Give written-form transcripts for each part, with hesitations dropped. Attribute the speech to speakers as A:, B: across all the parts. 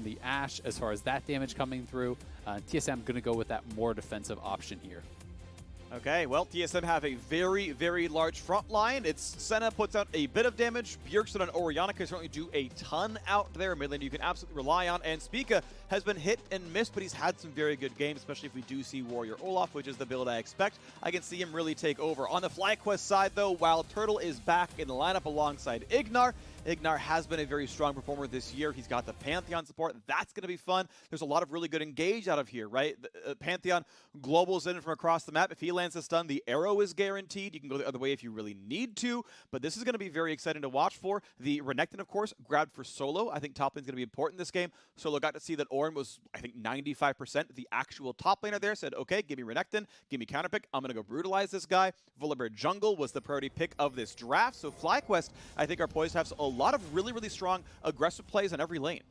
A: the Ashe as far as that damage coming through. TSM going to go with that more defensive option here.
B: Okay, well, TSM have a very, very large front line. It's Senna puts out a bit of damage. Bjergsen and Orianna can certainly do a ton out there. Mid lane you can absolutely rely on. And Spica has been hit and missed, but he's had some very good games, especially if we do see Warrior Olaf, which is the build I expect. I can see him really take over. On the FlyQuest side, though, WildTurtle is back in the lineup alongside IgNar. IgNar has been a very strong performer this year. He's got the Pantheon support. That's going to be fun. There's a lot of really good engage out of here, right? Pantheon globals in from across the map. If he lands a stun, the arrow is guaranteed. You can go the other way if you really need to, but this is going to be very exciting to watch for. The Renekton, of course, grabbed for Solo. I think top lane is going to be important in this game. Solo got to see that Ornn was, I think, 95% the actual top laner there. Said, okay, give me Renekton, give me counterpick. I'm going to go brutalize this guy. Volibear jungle was the priority pick of this draft. So FlyQuest, I think, are poised to have a lot of really, really strong aggressive plays on every lane.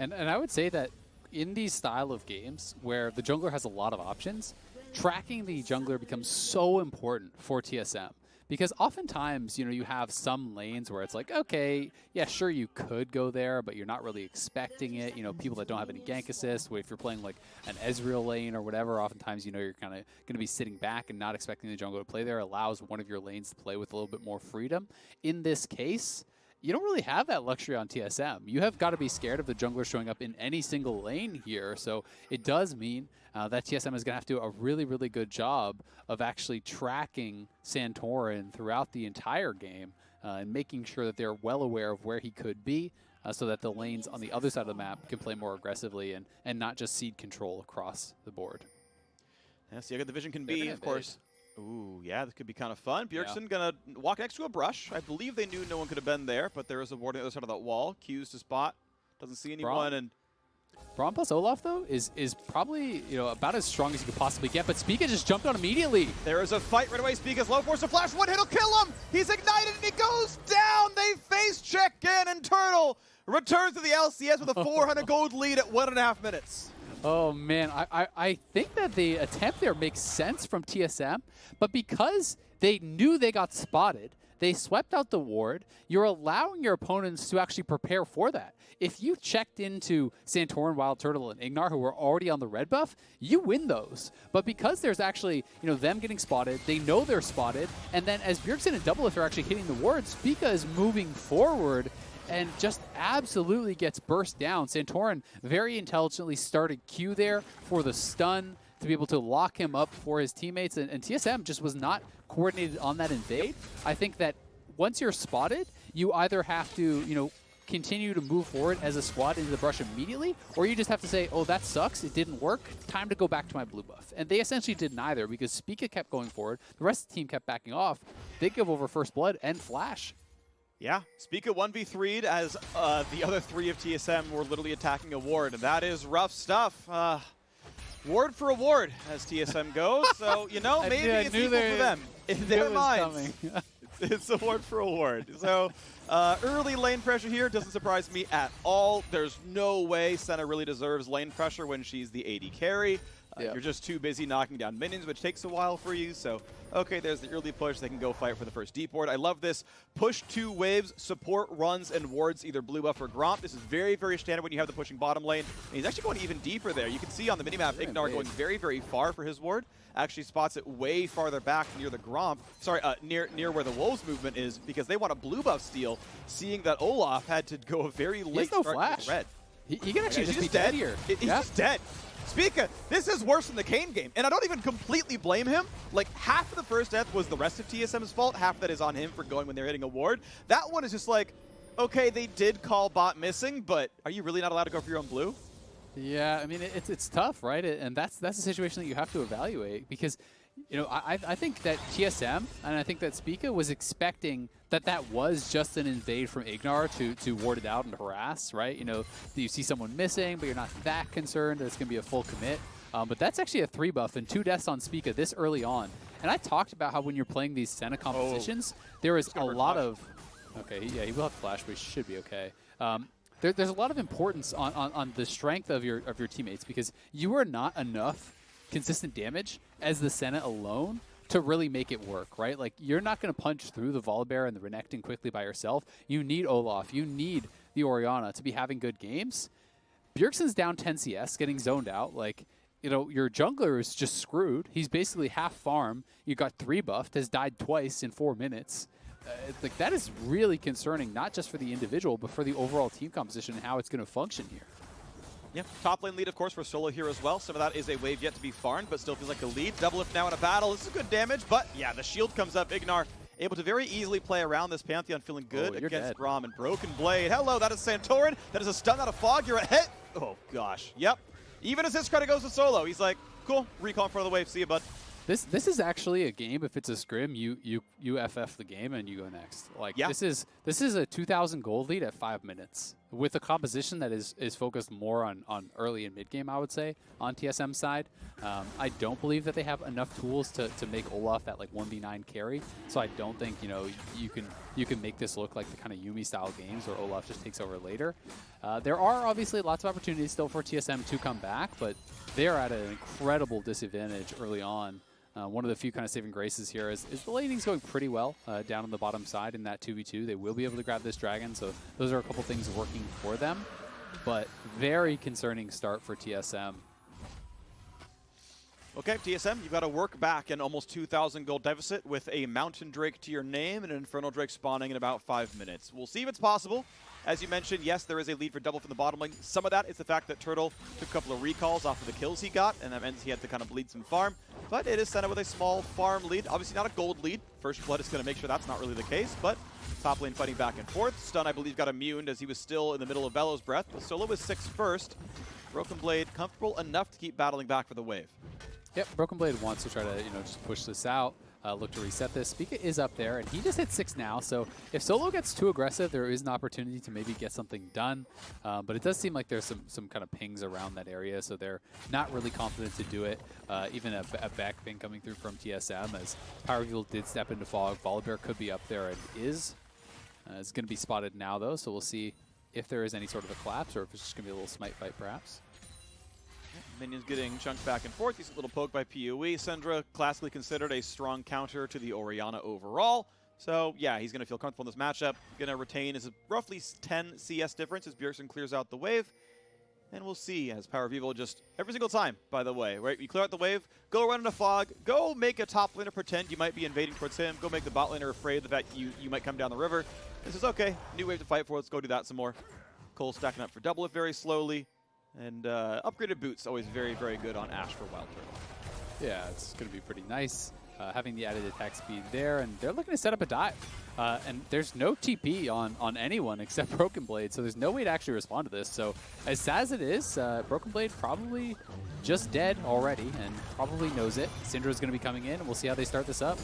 A: And I would say that in these style of games where the jungler has a lot of options, tracking the jungler becomes so important for TSM. Because oftentimes, you have some lanes where it's like, okay, yeah, sure, you could go there, but you're not really expecting it. People that don't have any gank assist, if you're playing like an Ezreal lane or whatever, oftentimes, you're kind of going to be sitting back and not expecting the jungler to play there. Allows one of your lanes to play with a little bit more freedom. In this case, you don't really have that luxury on TSM. You have got to be scared of the jungler showing up in any single lane here. So it does mean that TSM is going to have to do a really, really good job of actually tracking Santorin throughout the entire game and making sure that they're well aware of where he could be so that the lanes on the other side of the map can play more aggressively and not just cede control across the board.
B: Yeah, see how good the vision can be, of course. Ooh, yeah, this could be kind of fun. Bjergsen gonna walk next to a brush. I believe they knew no one could have been there, but there is a ward on the other side of that wall. Q's to spot. Doesn't see anyone. And
A: Braum plus Olaf, though, is probably, about as strong as you could possibly get, but Spica just jumped on immediately.
B: There is a fight right away. Spica's low force of flash. One hit will kill him. He's ignited and he goes down. They face check in, and Turtle returns to the LCS with a 400 gold lead at 1.5 minutes.
A: Oh, man. I think that the attempt there makes sense from TSM, but because they knew they got spotted, they swept out the ward. You're allowing your opponents to actually prepare for that. If you checked into Santorin, WildTurtle, and IgNar, who were already on the red buff, you win those. But because there's actually, them getting spotted, they know they're spotted, and then as Bjergsen and DoubleLift are actually hitting the ward, Spica is moving forward and just absolutely gets burst down. Santorin very intelligently started Q there for the stun to be able to lock him up for his teammates, and TSM just was not coordinated on that invade. I think that once you're spotted, you either have to, continue to move forward as a squad into the brush immediately, or you just have to say, oh, that sucks, it didn't work, time to go back to my blue buff. And they essentially did neither because Spica kept going forward, the rest of the team kept backing off. They give over first blood and flash.
B: Yeah, Spica 1v3'd as the other three of TSM were literally attacking a ward, and that is rough stuff. Ward for a ward, as TSM goes, so, maybe it's equal for them. In their minds, it's a ward for a ward. So, early lane pressure here doesn't surprise me at all. There's no way Senna really deserves lane pressure when she's the AD carry. You're just too busy knocking down minions, which takes a while for you. So, okay, there's the early push. They can go fight for the first deep ward. I love this. Push 2 waves, support runs and wards either blue buff or Gromp. This is very, very standard when you have the pushing bottom lane. And he's actually going even deeper there. You can see on the minimap, IgNar going very, very far for his ward. Actually spots it way farther back near the Gromp. Sorry, near where the Wolves movement is, because they want a blue buff steal, seeing that Olaf had to go a very late start
A: flash.
B: with red.
A: He can actually just be dead here.
B: He's just dead. Spica, this is worse than the Kayn game, and I don't even completely blame him. Like, half of the first death was the rest of TSM's fault, half of that is on him for going when they're hitting a ward. That one is just like, okay, they did call bot missing, but are you really not allowed to go for your own blue?
A: Yeah, I mean, it's tough, right? And that's a situation that you have to evaluate because, I think that TSM and I think that Spica was expecting that was just an invade from IgNar to ward it out and harass, right? You see someone missing, but you're not that concerned that it's going to be a full commit. But that's actually a 3 buff and 2 deaths on Spica this early on. And I talked about how when you're playing these Senna compositions, there is a lot of... Okay, yeah, he will have flash, but he should be okay. There's a lot of importance on the strength of your teammates because you are not enough consistent damage as the Senna alone to really make it work, right? Like, you're not going to punch through the Volibear and the Renekton quickly by yourself. You need Olaf. You need the Orianna to be having good games. Bjergsen's down 10 CS, getting zoned out. Like, you know, your jungler is just screwed. He's basically half farm. You got 3 buffed, has died twice in 4 minutes. Like, that is really concerning, not just for the individual, but for the overall team composition and how it's going to function here.
B: Yeah, top lane lead, of course, for Solo here as well. Some of that is a wave yet to be farmed, but still feels like a lead. DoubleLift now in a battle. This is good damage, but yeah, the shield comes up. IgNar able to very easily play around this Pantheon, feeling good against Braum and Broken Blade. Hello, that is Santorin. That is a stun out of fog. You're a hit. Oh, gosh. Yep. Even as his credit goes to Solo, he's like, cool, recall in front of the wave. See you, bud.
A: This is actually a game. If it's a scrim, you FF the game and you go next. Like, yeah. This is a 2,000 gold lead at 5 minutes with a composition that is focused more on early and mid game, I would say, on TSM side. I don't believe that they have enough tools to make Olaf that like 1v9 carry. So I don't think, you know, you can make this look like the kind of Yumi style games where Olaf just takes over later. There are obviously lots of opportunities still for TSM to come back, but they are at an incredible disadvantage early on. One of the few kind of saving graces here is the laning's going pretty well down on the bottom side in that 2v2. They will be able to grab this dragon, so those are a couple things working for them. But very concerning start for TSM.
B: Okay, TSM, you've got to work back an almost 2,000 gold deficit with a Mountain Drake to your name and an Infernal Drake spawning in about 5 minutes. We'll see if it's possible. As you mentioned, yes, there is a lead for Double from the bottom lane. Some of that is the fact that Turtle took a couple of recalls off of the kills he got, and that meant he had to kind of bleed some farm. But it is Senna with a small farm lead. Obviously not a gold lead. First Blood is going to make sure that's not really the case, but top lane fighting back and forth. Stun, I believe, got immuned as he was still in the middle of Velo's breath. But Solo was 6 first. Broken Blade comfortable enough to keep battling back for the wave.
A: Yep, Broken Blade wants to try to, you know, just push this out. Look to reset this. Spica is up there, and he just hit 6 now, so if Solo gets too aggressive, there is an opportunity to maybe get something done, but it does seem like there's some kind of pings around that area, so they're not really confident to do it. Even a back ping coming through from TSM, as PowerOfEvil did step into fog. Volibear could be up there and is. It's going to be spotted now, though, so we'll see if there is any sort of a collapse or if it's just going to be a little smite fight, perhaps.
B: Minions getting chunked back and forth. Decent little poke by PoE. Syndra, classically considered a strong counter to the Orianna overall. So, yeah, he's going to feel comfortable in this matchup. Going to retain his roughly 10 CS difference as Bjergsen clears out the wave. And we'll see as PowerOfEvil just every single time, by the way, right? You clear out the wave, go run in a fog, go make a top laner pretend you might be invading towards him, go make the bot laner afraid of the fact you might come down the river. This is okay. New wave to fight for. Let's go do that some more. Cole stacking up for DoubleLift very slowly. And upgraded boots, always very, very good on Ashe for WildTurtle.
A: Yeah, it's going to be pretty nice having the added attack speed there. And they're looking to set up a dive. And there's no TP on anyone except Broken Blade, so there's no way to actually respond to this. So as sad as it is, Broken Blade probably just dead already and probably knows it. Syndra is going to be coming in, and we'll see how they start this up.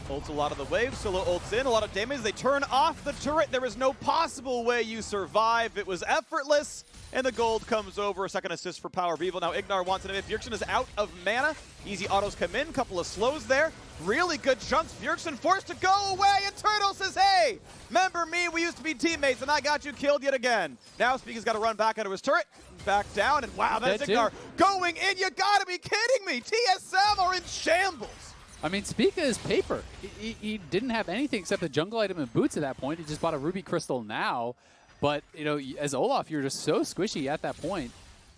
B: Ults a lot of the wave, Solo ults in, a lot of damage. They turn off the turret. There is no possible way you survive. It was effortless, and the gold comes over. A second assist for PowerOfEvil. Now IgNar wants an evade. Bjergsen is out of mana. Easy autos come in, couple of slows there. Really good chunks. Bjergsen forced to go away, and Turtle says, hey, remember me? We used to be teammates, and I got you killed yet again. Now Spica's got to run back out of his turret, back down, and wow, that's IgNar going in. You gotta be kidding me. TSM are in shambles.
A: I mean, Spica is paper. He didn't have anything except a jungle item and boots at that point. He just bought a ruby crystal now. But, you know, as Olaf, you're just so squishy at that point.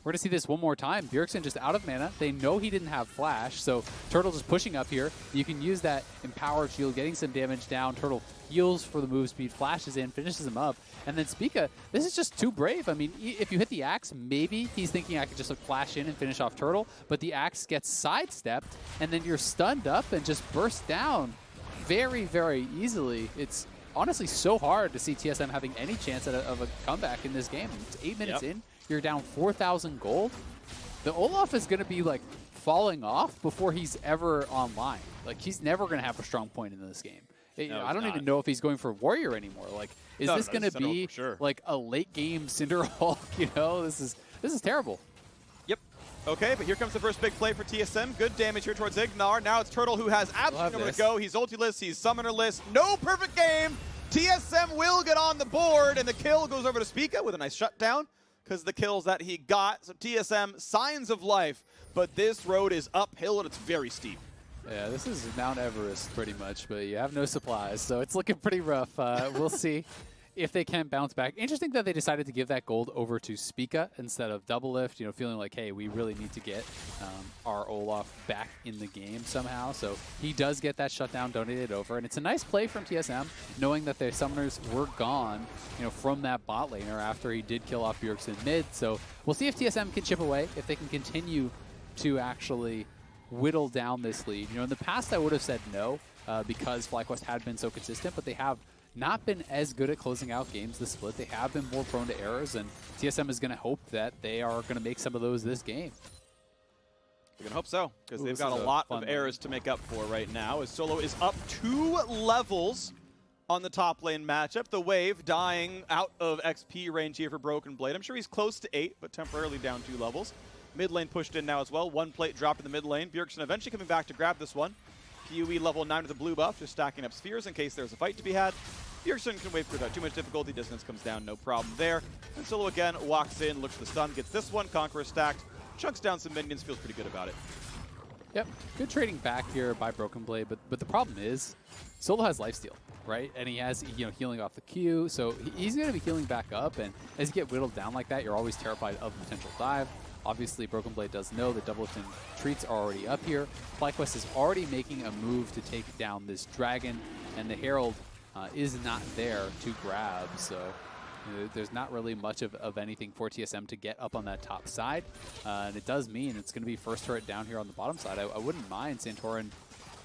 A: We're going to see this one more time. Bjergsen just out of mana. They know he didn't have flash, so Turtle just pushing up here. You can use that empowered shield, getting some damage down. Turtle heals for the move speed, flashes in, finishes him up. And then Spica, this is just too brave. I mean, if you hit the axe, maybe he's thinking I could just flash in and finish off Turtle, but the axe gets sidestepped, and then you're stunned up and just burst down very, very easily. It's honestly so hard to see TSM having any chance of a comeback in this game. It's 8 minutes in. You're down 4,000 gold. The Olaf is going to be, like, falling off before he's ever online. Like, he's never going to have a strong point in this game. No, I don't even know if he's going for Warrior anymore. Like, is this going to be, like, a late-game Cinder Hulk? You know, this is terrible.
B: Yep. Okay, but here comes the first big play for TSM. Good damage here towards IgNar. Now it's Turtle who has absolutely nowhere to go. He's ultiless, he's summonerless. No perfect game. TSM will get on the board, and the kill goes over to Spica with a nice shutdown because of the kills that he got. So TSM, signs of life, but this road is uphill and it's very steep.
A: Yeah, this is Mount Everest pretty much, but you have no supplies, so it's looking pretty rough. We'll see if they can bounce back. Interesting that they decided to give that gold over to Spica instead of DoubleLift, you know, feeling like, hey, we really need to get our Olaf back in the game somehow. So he does get that shutdown donated over, and it's a nice play from TSM, knowing that their summoners were gone, you know, from that bot laner after he did kill off Bjergsen mid. So we'll see if TSM can chip away, if they can continue to actually whittle down this lead. You know, in the past I would have said no because FlyQuest had been so consistent, but they have not been as good at closing out games this split. They have been more prone to errors, and TSM is going to hope that they are going to make some of those this game.
B: We're going to hope so, because they've got a lot of errors to make up for right now, as Solo is up 2 levels on the top lane matchup. The Wave dying out of XP range here for Broken Blade. I'm sure he's close to 8, but temporarily down 2 levels. Mid lane pushed in now as well. 1 plate dropped in the mid lane. Bjergsen eventually coming back to grab this one. PoE level 9 with the blue buff, just stacking up spheres in case there's a fight to be had. Bjergsen can wave without too much difficulty. Distance comes down, no problem there. And Solo again walks in, looks for the stun, gets this one. Conqueror stacked, chunks down some minions, feels pretty good about it.
A: Yep, good trading back here by Broken Blade, but the problem is Solo has lifesteal, right? And he has, you know, healing off the Q, so he's going to be healing back up, and as you get whittled down like that, you're always terrified of potential dive. Obviously, Broken Blade does know that DoubleLift and Treatz are already up here. FlyQuest is already making a move to take down this dragon, and the Herald is not there to grab, so you know, there's not really much of anything for TSM to get up on that top side. And it does mean it's going to be first turret down here on the bottom side. I wouldn't mind Santorin,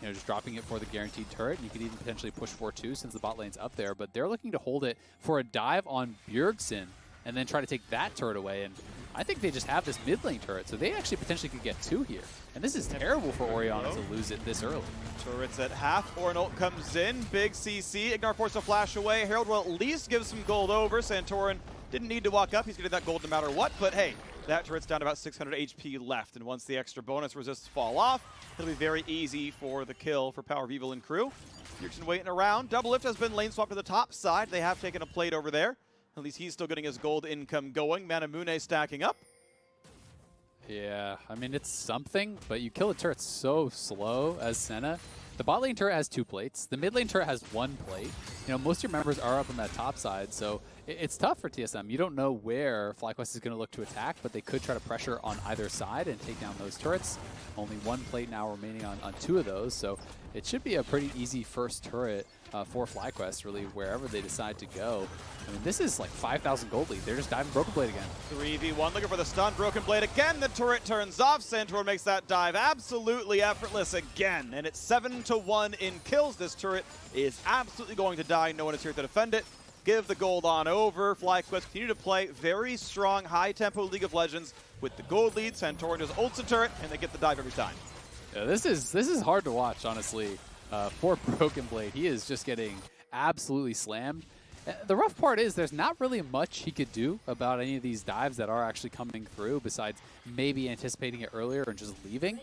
A: you know, just dropping it for the guaranteed turret. And you could even potentially push 4-2 since the bot lane's up there, but they're looking to hold it for a dive on Bjergsen and then try to take that turret away. And I think they just have this mid lane turret, so they actually potentially could get 2 here. And this is terrible for Orianna to lose it this early.
B: Turret's at half. Ornn comes in. Big CC. IgNar forced a flash away. Herald will at least give some gold over. Santorin didn't need to walk up. He's getting that gold no matter what. But hey, that turret's down to about 600 HP left. And once the extra bonus resists fall off, it'll be very easy for the kill for PowerOfEvil and crew. Bjergsen waiting around. DoubleLift has been lane swapped to the top side. They have taken a plate over there. At least he's still getting his gold income going. Manamune stacking up.
A: Yeah, I mean, it's something, but you kill a turret so slow as Senna. The bot lane turret has 2 plates. The mid lane turret has 1 plate. You know, most of your members are up on that top side, so it's tough for TSM. You don't know where FlyQuest is going to look to attack, but they could try to pressure on either side and take down those turrets. Only 1 plate now remaining on 2 of those, so it should be a pretty easy first turret for FlyQuest, really, wherever they decide to go. I mean, this is like 5,000 gold lead. They're just diving Broken Blade again.
B: 3v1 looking for the stun. Broken Blade again. The turret turns off. Santorin makes that dive absolutely effortless again. And it's 7-1 in kills. This turret is absolutely going to die. No one is here to defend it. Give the gold on over. FlyQuest continue to play very strong, high-tempo League of Legends with the gold lead. Santorin just ults a turret, and they get the dive every time.
A: Yeah, this is hard to watch, honestly, for Broken Blade. He is just getting absolutely slammed. The rough part is there's not really much he could do about any of these dives that are actually coming through besides maybe anticipating it earlier and just leaving.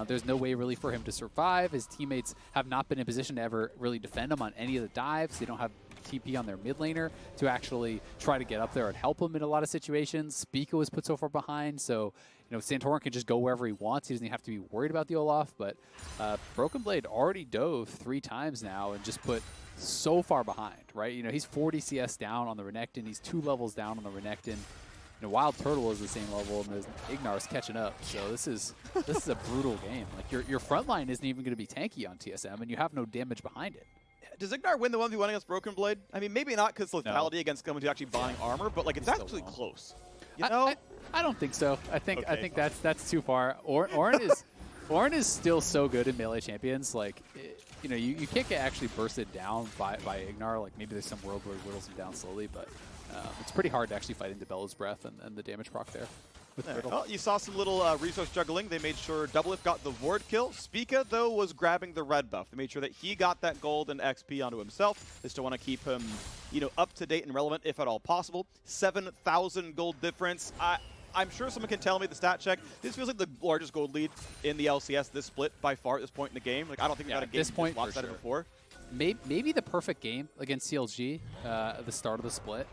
A: There's no way really for him to survive. His teammates have not been in position to ever really defend him on any of the dives. They don't have TP on their mid laner to actually try to get up there and help him in a lot of situations. Spica was put so far behind, so you know, Santorin can just go wherever he wants. He doesn't have to be worried about the Olaf, but Broken Blade already dove 3 times now and just put so far behind, right? You know, he's 40 CS down on the Renekton. He's 2 levels down on the Renekton. You know, WildTurtle is the same level, and IgNar is catching up. So this is a brutal game. Like your front line isn't even going to be tanky on TSM, and you have no damage behind it.
B: Does IgNar win the 1v1 against Broken Blade? I mean, maybe not because lethality against someone who's actually buying armor, but like it's actually close. You know?
A: I don't think so. I think that's too far. Ornn is still so good in melee champions. Like, you know, you can't get actually bursted down by IgNar. Like maybe there's some world where he whittles him down slowly, but it's pretty hard to actually fight into Bellows Breath and the damage proc there.
B: Well, you saw some little resource juggling. They made sure DoubleLift got the ward kill. Spica, though, was grabbing the red buff. They made sure that he got that gold and XP onto himself. They still want to keep him, you know, up to date and relevant if at all possible. 7,000 gold difference. I'm sure someone can tell me the stat check. This feels like the largest gold lead in the LCS this split by far at this point in the game. Like I don't think we've had a game this lopsided before.
A: Maybe the perfect game against CLG at the start of the split.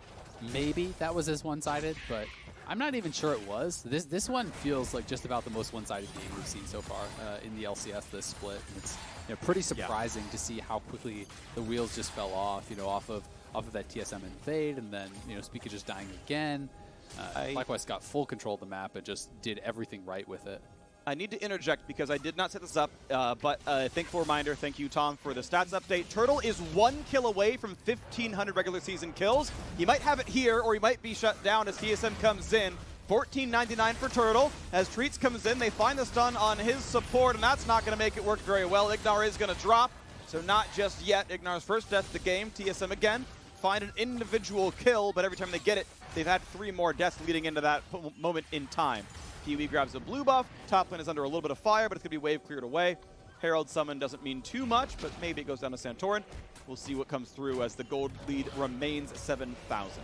A: Maybe that was as one-sided, but I'm not even sure it was. This one feels like just about the most one-sided game we've seen so far in the LCS this split. And it's pretty surprising to see how quickly the wheels just fell off. You know, off of off of that TSM invade, and then, you know, Spica just dying again. FlyQuest got full control of the map and just did everything right with it.
B: I need to interject because I did not set this up, but thankful reminder, thank you, Tom, for the stats update. Turtle is 1 kill away from 1,500 regular season kills. He might have it here, or he might be shut down as TSM comes in. 14.99 for Turtle. As Treatz comes in, they find the stun on his support, and that's not going to make it work very well. IgNar is going to drop, so not just yet. IgNar's first death of the game. TSM again find an individual kill, but every time they get it, they've had 3 more deaths leading into that moment in time. Pee-wee grabs a blue buff. Top lane is under a little bit of fire, but it's going to be wave cleared away. Herald summon doesn't mean too much, but maybe it goes down to Santorin. We'll see what comes through as the gold lead remains 7,000.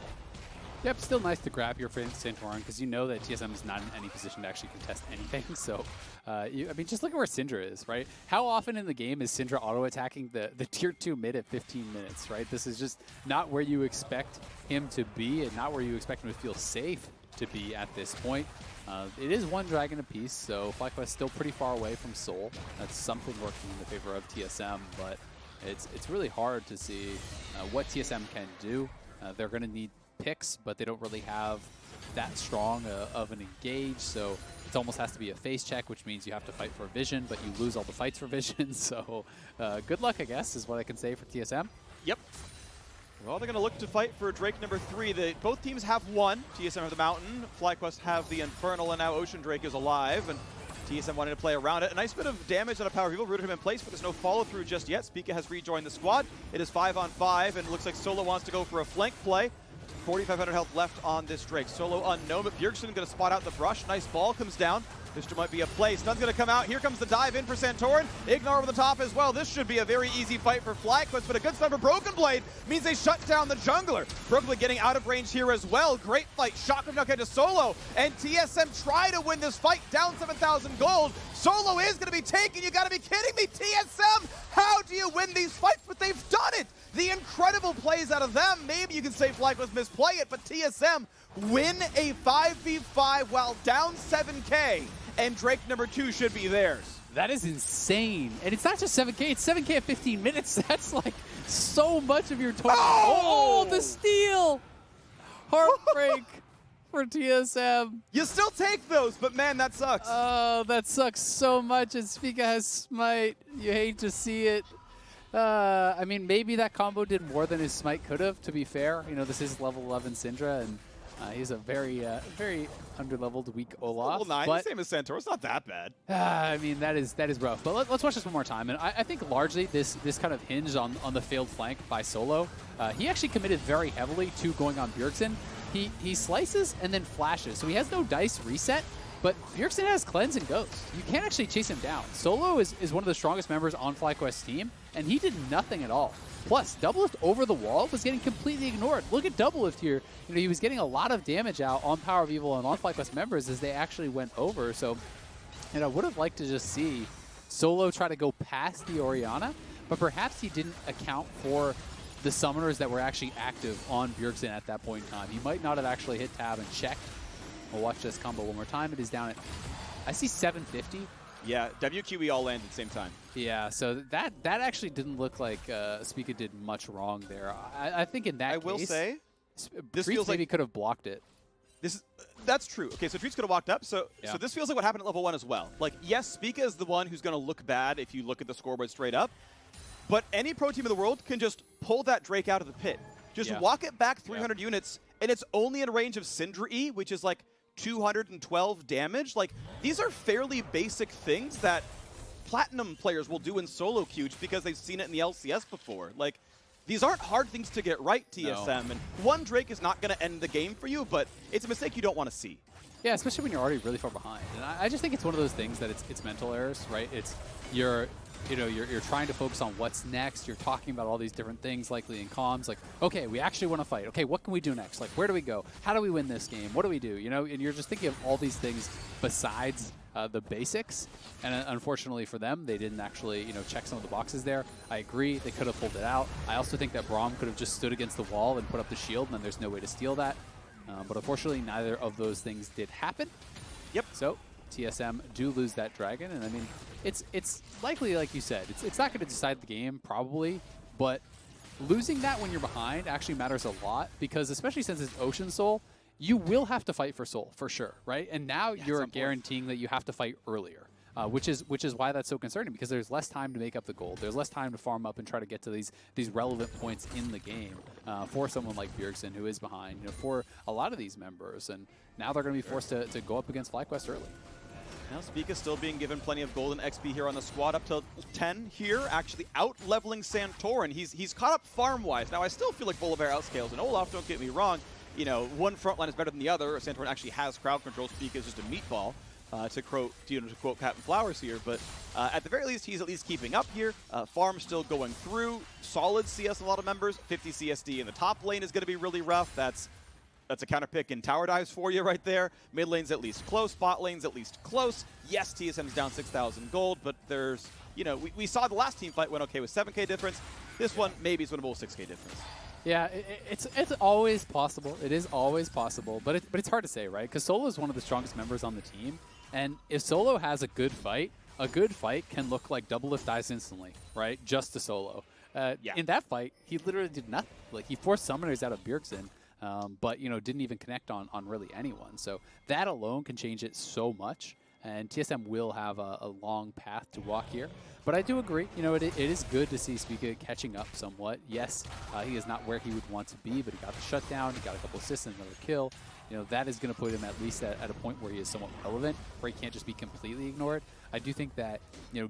A: Yep, still nice to grab your Santorin because you know that TSM is not in any position to actually contest anything. So, I mean, just look at where Syndra is, right? How often in the game is Syndra auto-attacking the tier 2 mid at 15 minutes, right? This is just not where you expect him to be and not where you expect him to feel safe to be at this point. It is 1 dragon apiece, so FlyQuest still pretty far away from Soul. That's something working in the favor of TSM, but it's really hard to see what TSM can do. They're going to need picks, but they don't really have that strong of an engage, so it almost has to be a face check, which means you have to fight for vision, but you lose all the fights for vision, so good luck, I guess, is what I can say for TSM.
B: Yep. Well, they're going to look to fight for Drake number 3. Both teams have 1. TSM have the Mountain, FlyQuest have the Infernal, and now Ocean Drake is alive, and TSM wanted to play around it. A nice bit of damage out of PowerOfEvil, rooted him in place, but there's no follow-through just yet. Spica has rejoined the squad. It is 5-on-5, and it looks like Solo wants to go for a flank play. 4,500 health left on this Drake. Solo unknown, but Bjergsen going to spot out the brush. Nice ball comes down. This might be a play. Stun's going to come out. Here comes the dive in for Santorin. IgNar over the top as well. This should be a very easy fight for FlyQuest, but a good stun for Broken Blade means they shut down the jungler. Broken Blade getting out of range here as well. Great fight. Shotgun knock into Solo, and TSM try to win this fight. Down 7,000 gold. Solo is going to be taken. You got to be kidding me, TSM. How do you win these fights? But they've done it. The incredible plays out of them. Maybe you can say FlyQuest misplay it, but TSM win a 5v5 while down 7K, and Drake number 2 should be theirs.
A: That is insane. And it's not just 7K, it's 7K at 15 minutes. That's like so much of your total. Oh, the steal! Heartbreak for TSM.
B: You still take those, but man, that sucks.
A: Oh, that sucks so much. And Spica has Smite. You hate to see it. I mean, maybe that combo did more than his Smite could have, to be fair. You know, this is level 11 Syndra, and he's a very underleveled, weak Olaf.
B: Level 9,
A: but,
B: same as Santorin. It's not that bad.
A: I mean, that is rough. But let's watch this one more time. And I think largely this kind of hinged on the failed flank by Solo. He actually committed very heavily to going on Bjergsen. He slices and then flashes, so he has no dice reset. But Bjergsen has Cleanse and Ghost. You can't actually chase him down. Solo is one of the strongest members on FlyQuest's team, and he did nothing at all. Plus, DoubleLift over the wall was getting completely ignored. Look at DoubleLift here. You know, he was getting a lot of damage out on PowerOfEvil and on FlyQuest members as they actually went over. So, and I would have liked to just see Solo try to go past the Orianna, but perhaps he didn't account for the summoners that were actually active on Bjergsen at that point in time. He might not have actually hit tab and checked. We'll watch this combo one more time. It is down at, I see 750.
B: Yeah, WQE all land at the same time.
A: Yeah, so that actually didn't look like Spica did much wrong there. I think in that case,
B: will say, this
A: Treatz
B: feels
A: maybe
B: like
A: could have blocked it.
B: That's true. Okay, so Treatz could have walked up. So this feels like what happened at level 1 as well. Like, yes, Spica is the one who's going to look bad if you look at the scoreboard straight up. But any pro team in the world can just pull that Drake out of the pit. Just walk it back 300 units, and it's only in range of Syndra E, which is like 212 damage. Like, these are fairly basic things that Platinum players will do in solo queues because they've seen it in the LCS before. Like, these aren't hard things to get right, TSM. No. And one Drake is not going to end the game for you, but it's a mistake you don't want to see.
A: Yeah, especially when you're already really far behind. And I just think it's one of those things that it's mental errors, right? It's you're trying to focus on what's next. You're talking about all these different things, likely in comms. Like, okay, we actually want to fight. Okay, what can we do next? Like, where do we go? How do we win this game? What do we do? You know, and you're just thinking of all these things besides the basics. And unfortunately for them, they didn't actually, check some of the boxes there. I agree, they could have pulled it out. I also think that Braum could have just stood against the wall and put up the shield, and then there's no way to steal that. But unfortunately, neither of those things did happen.
B: Yep.
A: So TSM do lose that dragon, and I mean, it's likely, like you said, it's not going to decide the game, probably, but losing that when you're behind actually matters a lot, because especially since it's Ocean Soul, you will have to fight for Soul for sure, right? And now you're guaranteeing that you have to fight earlier. Which is why that's so concerning, because there's less time to make up the gold. There's less time to farm up and try to get to these relevant points in the game for someone like Bjergsen, who is behind, for a lot of these members. And now they're going to be forced to go up against FlyQuest early.
B: Now Spica still being given plenty of golden XP here on the squad, up to 10 here, actually out-leveling Santorin. He's caught up farm-wise. Now I still feel like Volibear outscales, and Olaf, don't get me wrong, one front line is better than the other. Santorin actually has crowd control. Spica is just a meatball. To quote Captain Flowers here, but at the very least, he's at least keeping up here. Farm still going through. Solid CS, a lot of members. 50 CSD in the top lane is going to be really rough. That's a counter pick in tower dives for you right there. Mid lane's at least close. Bot lane's at least close. Yes, TSM's down 6,000 gold, but there's, we saw the last team fight went okay with 7K difference. This one, maybe it's winnable with 6K difference.
A: Yeah, it's always possible. It is always possible, but it's hard to say, right? Because Solo is one of the strongest members on the team. And if Solo has a good fight can look like DoubleLift dies instantly, right? Just to Solo. In that fight, he literally did nothing. Like, he forced summoners out of Bjergsen, but, didn't even connect on really anyone. So that alone can change it so much. And TSM will have a long path to walk here. But I do agree, it is good to see Spica catching up somewhat. Yes, he is not where he would want to be, but he got the shutdown, he got a couple assists and another kill. That is going to put him at least at a point where he is somewhat relevant, where he can't just be completely ignored. I do think that,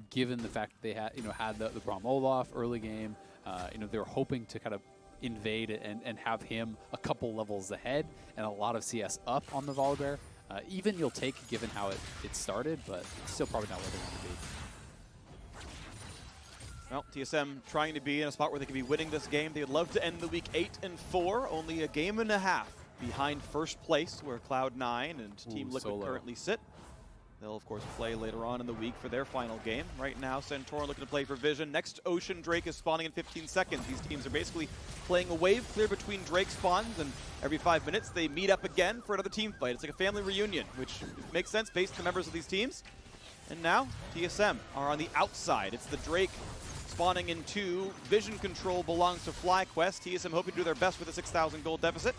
A: given the fact that they had the Braum Olaf early game, they were hoping to kind of invade and have him a couple levels ahead and a lot of CS up on the Volibear. Even you'll take, given how it started, but it's still probably not where they want to be.
B: Well, TSM trying to be in a spot where they could be winning this game. They would love to end the week 8-4, only a game and a half behind first place, where Cloud9 and Team Liquid currently sit. They'll, of course, play later on in the week for their final game. Right now, Santorin looking to play for Vision. Next, Ocean Drake is spawning in 15 seconds. These teams are basically playing a wave clear between Drake spawns, and every 5 minutes they meet up again for another team fight. It's like a family reunion, which makes sense based on the members of these teams. And now, TSM are on the outside. It's the Drake spawning in 2. Vision control belongs to FlyQuest. TSM hoping to do their best with a 6,000 gold deficit.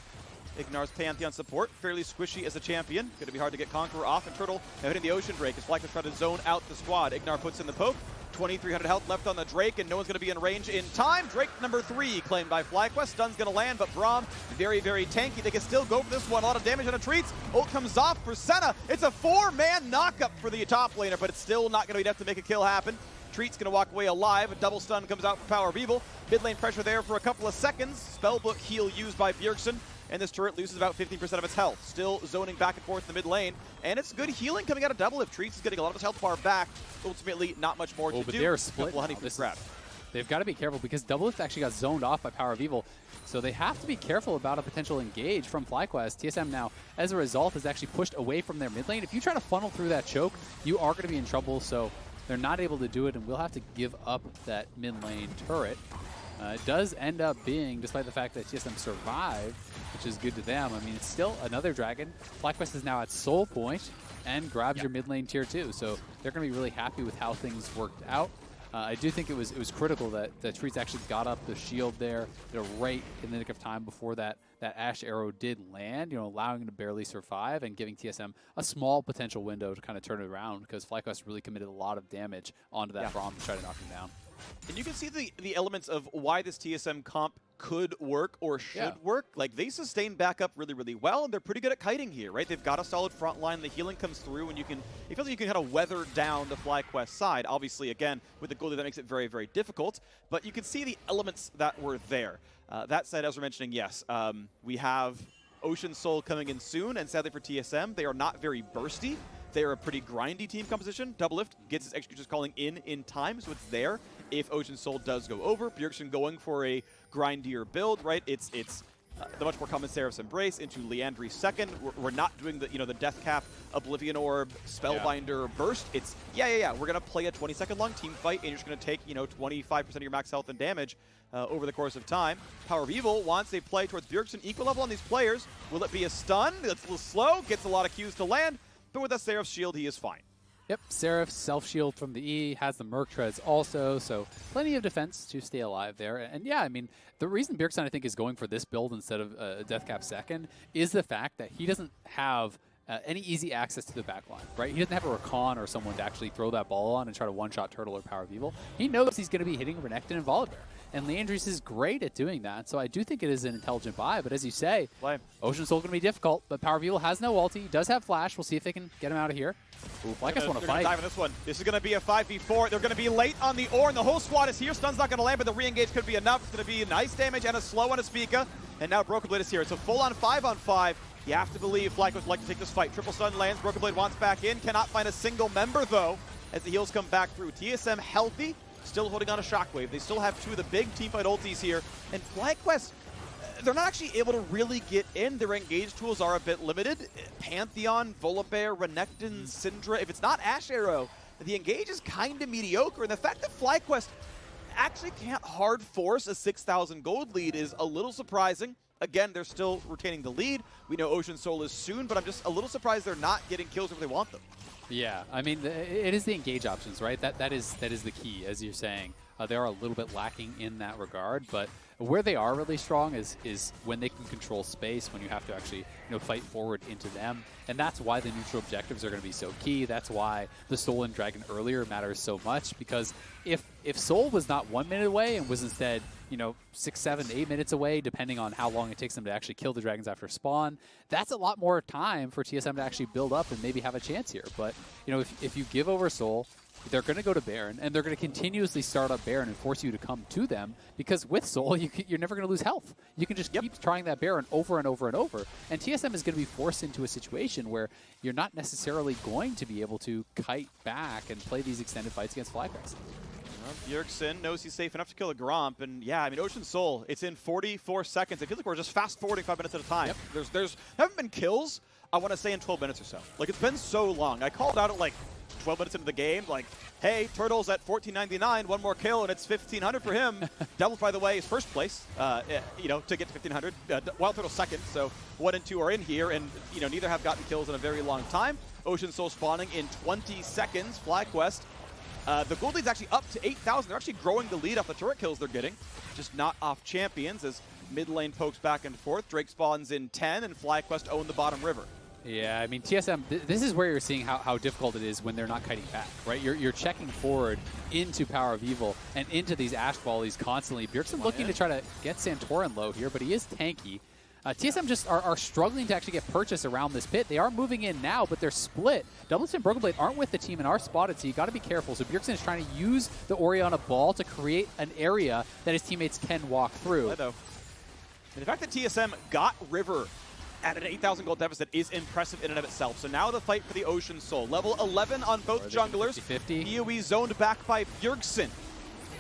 B: IgNar's Pantheon support, fairly squishy as a champion. Going to be hard to get Conqueror off, and Turtle now hitting the Ocean Drake as FlyQuest trying to zone out the squad. IgNar puts in the poke. 2,300 health left on the Drake, and no one's going to be in range in time. Drake number 3 claimed by FlyQuest. Stun's going to land, but Braum very, very tanky. They can still go for this one. A lot of damage on a Treatz. Ult comes off for Senna. It's a 4-man knockup for the top laner, but it's still not going to be enough to make a kill happen. Treatz going to walk away alive. A double stun comes out for PowerOfEvil. Mid lane pressure there for a couple of seconds. Spellbook heal used by Bjergsen. And this turret loses about 15% of its health. Still zoning back and forth in the mid lane. And it's good healing coming out of DoubleLift. Treatz is getting a lot of his health bar back. Ultimately, not much more to do.
A: But they're split now. They've got to be careful, because DoubleLift actually got zoned off by PowerOfEvil. So they have to be careful about a potential engage from FlyQuest. TSM now, as a result, is actually pushed away from their mid lane. If you try to funnel through that choke, you are going to be in trouble. So they're not able to do it, and we'll have to give up that mid lane turret. It does end up being, despite the fact that TSM survived, which is good to them. I mean, it's still another dragon. FlyQuest is now at soul point and grabs your mid lane tier 2. So they're going to be really happy with how things worked out. I do think it was critical that Treatz actually got up the shield there, right in the nick of time before that Ashe arrow did land, allowing him to barely survive and giving TSM a small potential window to kind of turn it around, because FlyQuest really committed a lot of damage onto that Braum to try to knock him down.
B: And you can see the elements of why this TSM comp could work or should work. Like, they sustain back up really, really well, and they're pretty good at kiting here, right? They've got a solid front line. The healing comes through, and it feels like you can kind of weather down the FlyQuest side. Obviously, again, with the goalie, that makes it very, very difficult. But you can see the elements that were there. That said, as we're mentioning, yes, we have Ocean Soul coming in soon, and sadly for TSM, they are not very bursty. They're a pretty grindy team composition. DoubleLift gets his executions calling in time, so it's there if Ocean Soul does go over. Bjergsen going for a grindier build, right? It's the much more common Seraph's Embrace into Leandri's second. We're not doing the the Death Cap, Oblivion Orb, Spellbinder burst. It's we're gonna play a 20-second long team fight, and you're just gonna take 25% of your max health and damage over the course of time. PowerOfEvil wants a play towards Bjergsen equal level on these players. Will it be a stun? It's a little slow, gets a lot of Qs to land, but with that Seraph's shield, he is fine.
A: Yep, Seraph, self-shield from the E, has the Merc Treads also, so plenty of defense to stay alive there. And yeah, I mean, the reason Bjergsen, I think, is going for this build instead of Deathcap second is the fact that he doesn't have any easy access to the backline, right? He doesn't have a Recon or someone to actually throw that ball on and try to one-shot Turtle or PowerOfEvil. He knows he's going to be hitting Renekton and Volibear. And Leandris is great at doing that, so I do think it is an intelligent buy. But as you say, Ocean Soul going to be difficult, but PowerOfEvil has no ulti, does have Flash. We'll see if they can get him out of here. Ooh, FlyQuest want to fight.
B: Dive in this one. This is going to be a 5v4. They're going to be late on the Ornn. The whole squad is here. Stun's not going to land, but the re-engage could be enough. It's going to be nice damage and a slow on a Spica. And now Broken Blade is here. It's a full-on 5-on-5. You have to believe FlyQuest would like to take this fight. Triple stun lands. Broken Blade wants back in. Cannot find a single member, though, as the heals come back through. TSM healthy. Still holding on a Shockwave. They still have two of the big teamfight ultis here. And FlyQuest, they're not actually able to really get in. Their engage tools are a bit limited. Pantheon, Volibear, Renekton, Syndra. If it's not Ashe Arrow, the engage is kind of mediocre. And the fact that FlyQuest actually can't hard force a 6,000 gold lead is a little surprising. Again, they're still retaining the lead. We know Ocean Soul is soon, but I'm just a little surprised they're not getting kills where they want them.
A: Yeah, I mean, it is the engage options, right? That is the key, as you're saying. They are a little bit lacking in that regard, but where they are really strong is when they can control space, when you have to actually fight forward into them. And that's why the neutral objectives are going to be so key. That's why the Soul and Dragon earlier matters so much, because if Soul was not 1 minute away and was instead 6, 7, 8 minutes away, depending on how long it takes them to actually kill the dragons after spawn, that's a lot more time for TSM to actually build up and maybe have a chance here. But if you give over Soul, they're going to go to Baron, and they're going to continuously start up Baron and force you to come to them, because with Soul, you're never going to lose health. You can just keep trying that Baron over and over and over, and TSM is going to be forced into a situation where you're not necessarily going to be able to kite back and play these extended fights against FlyQuest.
B: Bjergsen knows he's safe enough to kill a Gromp, and yeah, I mean, Ocean Soul, it's in 44 seconds. It feels like we're just fast-forwarding 5 minutes at a time. Yep. There haven't been kills, I want to say, in 12 minutes or so. Like, it's been so long. I called out at, like, 12 minutes into the game, like, hey, Turtle's at 1499, one more kill, and it's 1500 for him. Devil, by the way, is first place, to get to 1500. WildTurtle second, so 1 and 2 are in here, and, neither have gotten kills in a very long time. Ocean Soul spawning in 20 seconds. FlyQuest, the gold lead's actually up to 8,000. They're actually growing the lead off the turret kills they're getting, just not off champions, as mid lane pokes back and forth. Drake spawns in 10, and FlyQuest own the bottom river.
A: Yeah, I mean, TSM, this is where you're seeing how difficult it is when they're not kiting back, right? You're checking forward into PowerOfEvil and into these Ashe volleys constantly. Bjergsen looking to try to get Santorin low here, but he is tanky. TSM just are struggling to actually get purchase around this pit. They are moving in now, but they're split. DoubleLift and Broken Blade aren't with the team and are spotted, so you got to be careful. So Bjergsen is trying to use the Orianna ball to create an area that his teammates can walk through.
B: And the fact that TSM got River at an 8,000 gold deficit is impressive in and of itself. So now the fight for the Ocean Soul. Level 11 on both junglers.
A: 50-50.
B: PoE zoned back by Bjergsen.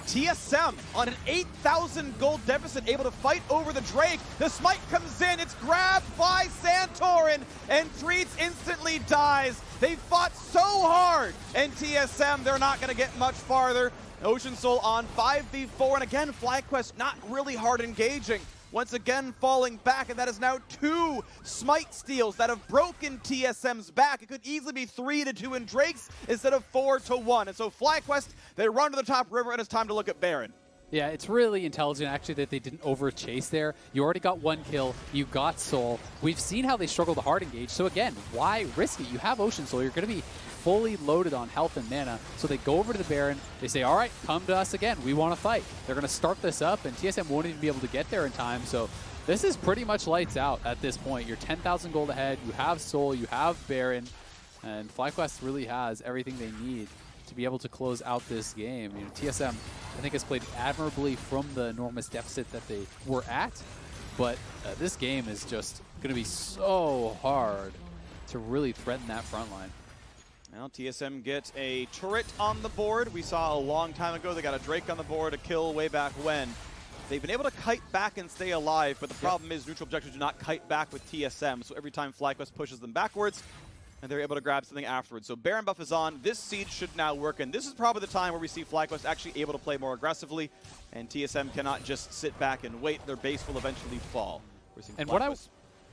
B: TSM on an 8,000 gold deficit, able to fight over the Drake. The smite comes in, it's grabbed by Santorin, and Treatz instantly dies. They fought so hard, and TSM, they're not going to get much farther. Ocean Soul on 5v4, and again, FlyQuest not really hard engaging. Once again falling back, and that is now 2 smite steals that have broken TSM's back. It could easily be 3-2 in Drake's instead of 4-1. And so FlyQuest, they run to the top river, and it's time to look at Baron.
A: Yeah, it's really intelligent, actually, that they didn't over-chase there. You already got 1 kill. You got Soul. We've seen how they struggle to hard engage. So again, why risk it? You have Ocean Soul. You're going to be fully loaded on health and mana. So they go over to the Baron. They say, all right, come to us again. We want to fight. They're going to start this up, and TSM won't even be able to get there in time. So this is pretty much lights out at this point. You're 10,000 gold ahead. You have Soul. You have Baron. And FlyQuest really has everything they need to be able to close out this game. TSM, I think, has played admirably from the enormous deficit that they were at. But this game is just going to be so hard to really threaten that front line.
B: Well, TSM gets a turret on the board. We saw a long time ago they got a Drake on the board, a kill way back when. They've been able to kite back and stay alive, but the problem is neutral objectives do not kite back with TSM. So every time FlyQuest pushes them backwards, and they're able to grab something afterwards. So Baron buff is on. This siege should now work, and this is probably the time where we see FlyQuest actually able to play more aggressively, and TSM cannot just sit back and wait. Their base will eventually fall. We're seeing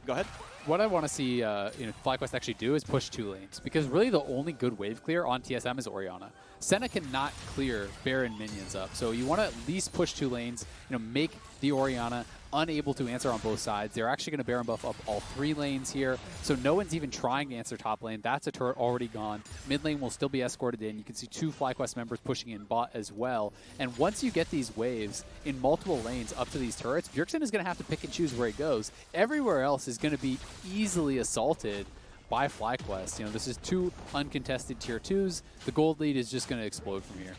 B: Go ahead.
A: What I want to see FlyQuest actually do is push 2 lanes, because really the only good wave clear on TSM is Orianna. Senna cannot clear Baron minions up, so you want to at least push 2 lanes, make the Orianna unable to answer on both sides. They're actually going to Baron buff up all 3 lanes here, so no one's even trying to answer top lane. That's a turret already gone. Mid lane will still be escorted in. You can see 2 FlyQuest members pushing in bot as well. And once you get these waves in multiple lanes up to these turrets, Bjergsen is going to have to pick and choose where he goes. Everywhere else is going to be easily assaulted by FlyQuest. This is 2 uncontested tier 2s. The gold lead is just going to explode from here.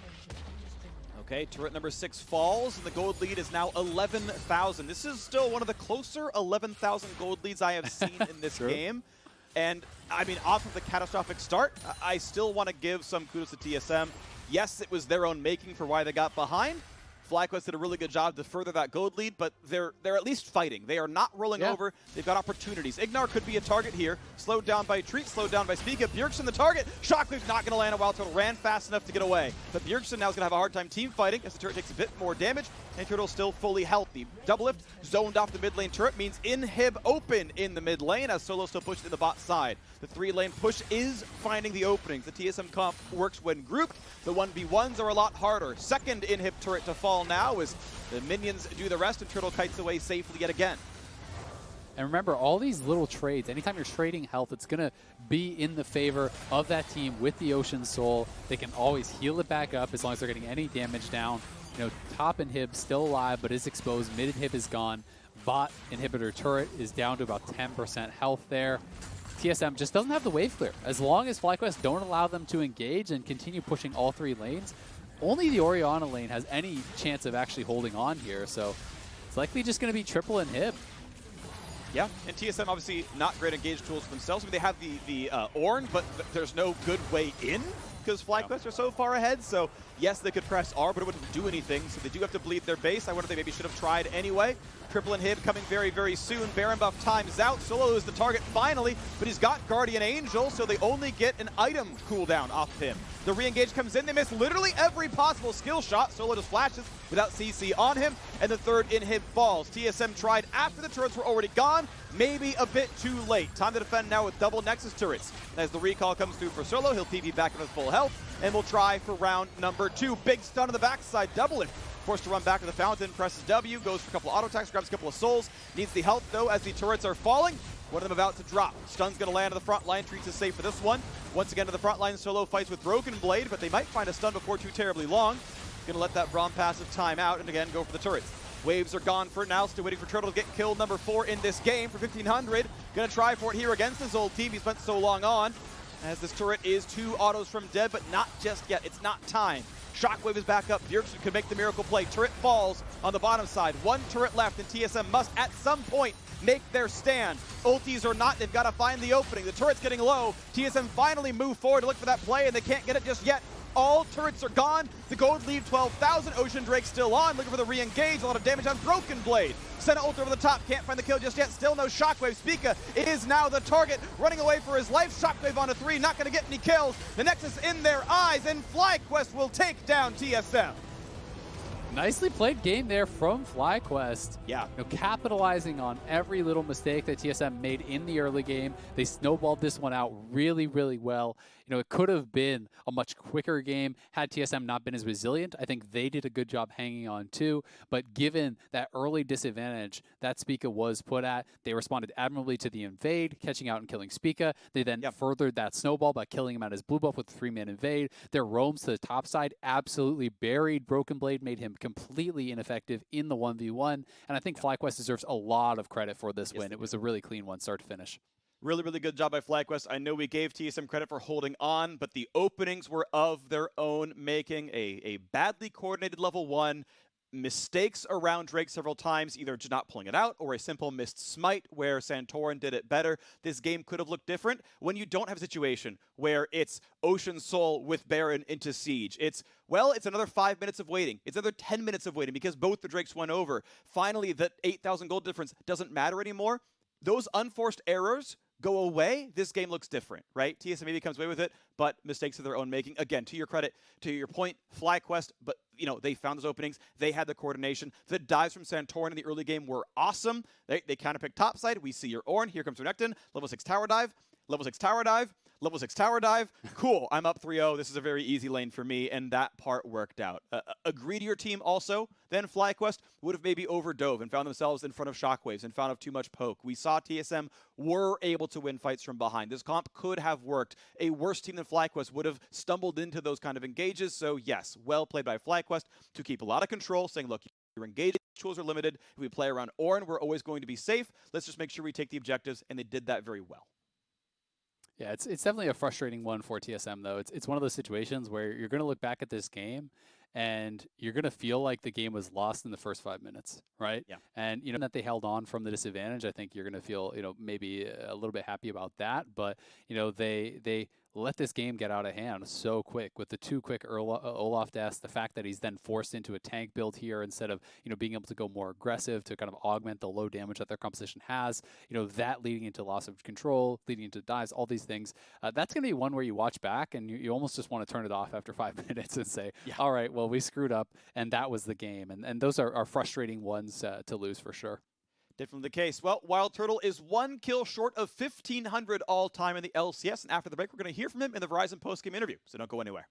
B: Okay, turret number 6 falls, and the gold lead is now 11,000. This is still one of the closer 11,000 gold leads I have seen in this game. And, I mean, off of the catastrophic start, I still want to give some kudos to TSM. Yes, it was their own making for why they got behind. FlyQuest did a really good job to further that gold lead, but they're at least fighting. They are not rolling over. They've got opportunities. IgNar could be a target here. Slowed down by Treatz, slowed down by Spica. Bjergsen the target. Shockwave's not going to land. A WildTurtle ran fast enough to get away. But Bjergsen now is going to have a hard time team fighting as the turret takes a bit more damage, and Turtle's still fully healthy. DoubleLift zoned off the mid lane turret means inhib open in the mid lane as Solo still pushed in the bot side. The 3-lane push is finding the openings. The TSM comp works when grouped. The 1v1s are a lot harder. Second inhib turret to fall now as the minions do the rest and Turtle kites away safely yet again.
A: And remember, all these little trades, anytime you're trading health, it's going to be in the favor of that team with the Ocean Soul. They can always heal it back up as long as they're getting any damage down. Top inhib still alive, but is exposed. Mid inhib is gone. Bot inhibitor turret is down to about 10% health there. TSM just doesn't have the wave clear. As long as FlyQuest don't allow them to engage and continue pushing all 3 lanes, only the Orianna lane has any chance of actually holding on here. So it's likely just going to be triple inhib.
B: Yeah, and TSM obviously not great engage tools for themselves. I mean, they have the Ornn, but there's no good way in because FlyQuest are so far ahead. So yes, they could press R, but it wouldn't do anything. So they do have to bleed their base. I wonder if they maybe should have tried anyway. Triple inhib coming very, very soon. Baron buff time's out. Solo is the target finally, but he's got Guardian Angel, so they only get an item cooldown off of him. The re-engage comes in. They miss literally every possible skill shot. Solo just flashes without CC on him, and the 3rd inhib falls. TSM tried after the turrets were already gone. Maybe a bit too late. Time to defend now with double Nexus turrets. As the recall comes through for Solo, he'll PV back in with full health, and we'll try for round number 2. Big stun on the backside. DoubleLift forced to run back to the fountain, presses W, goes for a couple of auto attacks, grabs a couple of souls. Needs the help, though, as the turrets are falling. One of them about to drop. Stun's going to land on the front line. Treatz is safe for this one. Once again to the front line, Solo fights with Broken Blade, but they might find a stun before too terribly long. Going to let that Braum passive time out, and again, go for the turrets. Waves are gone for now. Still waiting for Turtle to get killed number 4 in this game for 1,500. Going to try for it here against his old team he spent so long on. As this turret is 2 autos from dead, but not just yet. It's not time. Shockwave is back up. Bjergsen could make the miracle play. Turret falls on the bottom side. 1 turret left, and TSM must, at some point, make their stand. Ultis or not, they've got to find the opening. The turret's getting low. TSM finally move forward to look for that play, and they can't get it just yet. All turrets are gone. The gold lead 12,000. Ocean Drake still on, looking for the re-engage. A lot of damage on Broken Blade. Senna ult over the top. Can't find the kill just yet. Still no Shockwave. Spica is now the target, running away for his life. Shockwave on a 3, not going to get any kills. The Nexus in their eyes, and FlyQuest will take down TSM.
A: Nicely played game there from FlyQuest.
B: Yeah.
A: Capitalizing on every little mistake that TSM made in the early game. They snowballed this one out really, really well. It could have been a much quicker game had TSM not been as resilient. I think they did a good job hanging on too, but given that early disadvantage that Spica was put at, they responded admirably to the invade, catching out and killing Spica. They then furthered that snowball by killing him at his blue buff with the 3-man invade. Their roams to the top side absolutely buried Broken Blade, made him completely ineffective in the 1v1, and I think FlyQuest deserves a lot of credit for this win. It was a really clean one start to finish.
B: Really, really good job by FlyQuest. I know we gave TSM credit for holding on, but the openings were of their own making. A badly coordinated level 1, mistakes around Drake several times, either just not pulling it out or a simple missed smite where Santorin did it better. This game could have looked different when you don't have a situation where it's Ocean Soul with Baron into Siege. It's another 5 minutes of waiting. It's another 10 minutes of waiting because both the Drakes went over. Finally, that 8,000 gold difference doesn't matter anymore. Those unforced errors go away, this game looks different, right? TSM maybe comes away with it, but mistakes of their own making. Again, to your credit, to your point, FlyQuest, but they found those openings. They had the coordination. The dives from Santorin in the early game were awesome. They counterpicked topside. We see your Ornn. Here comes Renekton. Level 6 tower dive. Level 6 tower dive. Level 6 tower dive. Cool. I'm up 3-0. This is a very easy lane for me, and that part worked out. A greedier team also than FlyQuest would have maybe overdove and found themselves in front of shockwaves and found of too much poke. We saw TSM were able to win fights from behind. This comp could have worked. A worse team than FlyQuest would have stumbled into those kind of engages. So yes, well played by FlyQuest to keep a lot of control, saying, look, your engagement tools are limited. If we play around Ornn, we're always going to be safe. Let's just make sure we take the objectives, and they did that very well.
A: Yeah, it's definitely a frustrating one for TSM, though. It's one of those situations where you're going to look back at this game and you're going to feel like the game was lost in the first 5 minutes, right?
B: Yeah.
A: And, that they held on from the disadvantage, I think you're going to feel, maybe a little bit happy about that. But, they let this game get out of hand so quick with the 2 quick Olaf deaths, the fact that he's then forced into a tank build here instead of, being able to go more aggressive to kind of augment the low damage that their composition has, that leading into loss of control, leading into dives, all these things. That's going to be one where you watch back and you almost just want to turn it off after 5 minutes and say, yeah, all right, well, we screwed up and that was the game. And those are frustrating ones to lose for sure.
B: Definitely the case. Well, WildTurtle is 1 kill short of 1,500 all-time in the LCS, and after the break, we're going to hear from him in the Verizon postgame interview, so don't go anywhere.